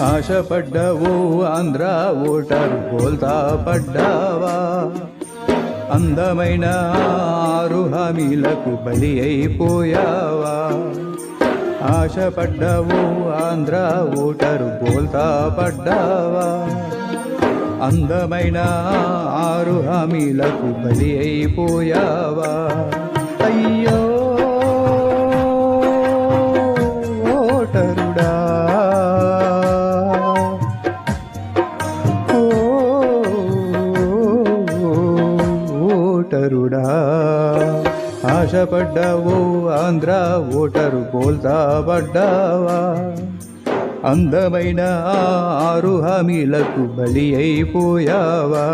ఆశపడ్డవు Andhra voter బోల్తా పడ్డావా? అందమైన 6 హామీలకు బలి అయిపోయావా? ఆశపడ్డవు ఆంధ్ర ఓటరు బోల్తా పడ్డావా? అందమైన 6 హామీలకు బలి అయిపోయావా? అయ్యో ఓటరుడా, ఓటరుడా, ఆశపడ్డావు ఆంధ్ర ఓటరు బోల్తా పడ్డావా? అందమైన 6 హామీలకు బలి అయిపోయావా?